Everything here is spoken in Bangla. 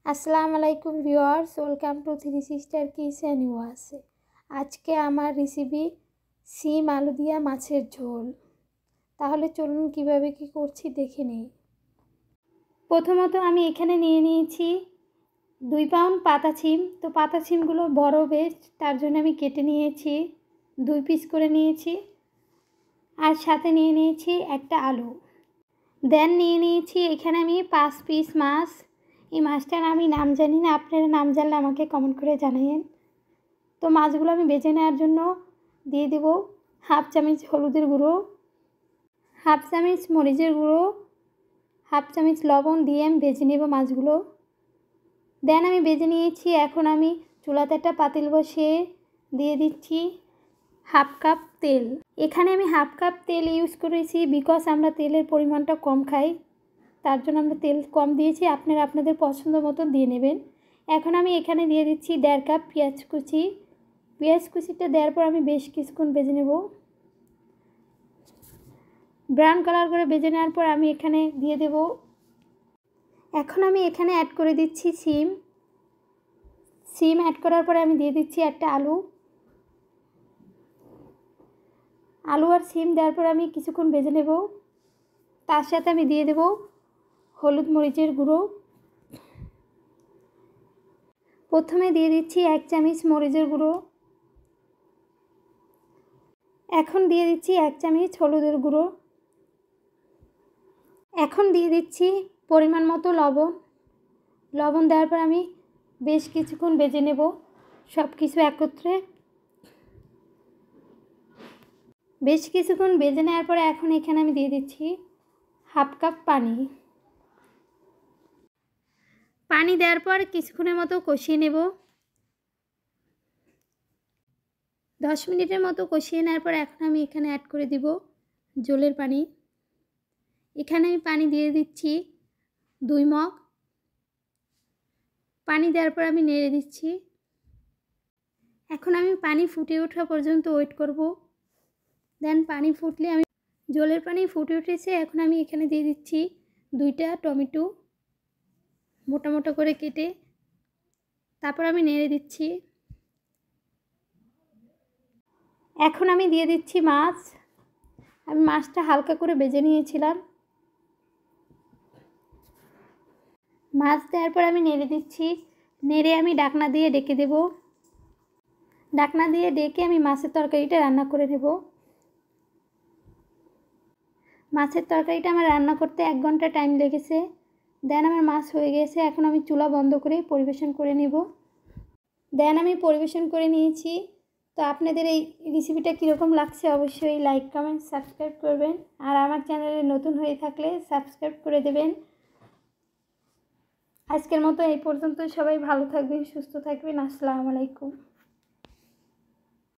আসসালামু আলাইকুম viewers, welcome to three sister kitchen ওয়াসে। আজকে আমার রেসিপি সিম আলু দিয়া মাছের ঝোল। তাহলে চলুন কিভাবে কি করছি দেখে নিই। প্রথমত আমি এখানে নিয়ে নিয়েছি 2 পাউন্ড পাতা সিম। তো পাতা সিমগুলো বড় বেশ, তার জন্য আমি কেটে নিয়েছি, 2 পিস করে নিয়েছি। আর সাথে নিয়ে নিয়েছি একটা আলু। দেন নিয়ে নিয়েছি এখানে আমি 5 পিস মাছ। এই মাছটার আমি নাম জানি না, আপনারা নাম জানলে আমাকে কমেন্ট করে জানাবেন। তো মাছগুলো আমি বেছে নেওয়ার জন্য দিয়ে দেব হাফ চামচ হলুদের গুঁড়ো, হাফ চামচ মরিচের গুঁড়ো, হাফ চামচ লবণ দিয়ে আমি ভেজে নেব মাছগুলো। দেন আমি ভেজে নিয়েছি। এখন আমি চুলাতে একটা পাতিল বসিয়ে দিয়ে দিচ্ছি হাফ কাপ তেল। এখানে আমি হাফ কাপ তেল ইউজ করেছি, বিকজ আমরা তেলের পরিমাণটা কম খাই, তার জন্য আমরা তেল কম দিয়েছি। আপনারা আপনাদের পছন্দ মতো দিয়ে নেবেন। এখন আমি এখানে দিয়ে দিচ্ছি 1.5 কাপ পেঁয়াজ কুচি। পেঁয়াজ কুচিটা দেওয়ার পর আমি বেশ কিছুক্ষণ ভেজে নেব। ব্রাউন কালার করে ভেজে নেওয়ার পর আমি এখানে দিয়ে দেব, এখন আমি এখানে অ্যাড করে দিচ্ছি সিম। সিম অ্যাড করার পরে আমি দিয়ে দিচ্ছি একটা আলু। আলু আর সিম দেওয়ার পর আমি কিছুক্ষণ ভেজে নেব। তার সাথে আমি দিয়ে দেব হলুদ মরিচের গুঁড়ো। প্রথমে দিয়ে দিচ্ছি 1 চামচ মরিচের গুঁড়ো। এখন দিয়ে দিচ্ছি 1 চামচ হলুদের গুঁড়ো। এখন দিয়ে দিচ্ছি পরিমাণ মতো লবণ। লবণ দেওয়ার পর আমি বেশ কিছুক্ষণ ভেজে নেব সব কিছু একত্রে। বেশ কিছুক্ষণ ভেজে নেওয়ার পরে এখন এখানে আমি দিয়ে দিচ্ছি হাফ কাপ পানি। পানি দেওয়ার পর কিছুক্ষণের মতো কষিয়ে নেব। 10 মিনিটের মতো কষিয়ে নেওয়ার পর এখন আমি এখানে অ্যাড করে দিব ঝোলের পানি। এখানে আমি পানি দিয়ে দিচ্ছি 2 মগ। পানি দেওয়ার পর আমি নেড়ে দিচ্ছি। এখন আমি পানি ফুটে ওঠা পর্যন্ত ওয়েট করব। দেন পানি ফুটলে আমি ঝোলের পানি ফুটে উঠেছে, এখন আমি এখানে দিয়ে দিচ্ছি 2টা টমেটো মোটা মোটা করে কেটে। তারপর আমি নেড়ে দিচ্ছি। এখন আমি দিয়ে দিচ্ছি মাছ। আমি মাছটা হালকা করে ভেজে নিয়েছিলাম। মাছ দেওয়ার পর আমি নেড়ে দিচ্ছি। নেড়ে আমি ঢাকনা দিয়ে ঢেকে দেব। ঢাকনা দিয়ে ঢেকে আমি মাছের তরকারিটা রান্না করে নেব। মাছের তরকারিটা আমার রান্না করতে 1 ঘন্টা টাইম লেগেছে। দেন আমার মাছ হয়ে গেছে। এখন আমি চুলা বন্ধ করে পরিবেশন করে নেব। দেন আমি পরিবেশন করে নিয়েছি। তো আপনাদের এই রেসিপিটা কীরকম লাগছে অবশ্যই লাইক কমেন্ট সাবস্ক্রাইব করবেন। আর আমার চ্যানেলে নতুন হয়ে থাকলে সাবস্ক্রাইব করে দেবেন। আজকের মতো এই পর্যন্ত। সবাই ভালো থাকবেন, সুস্থ থাকবেন। আসসালামু আলাইকুম।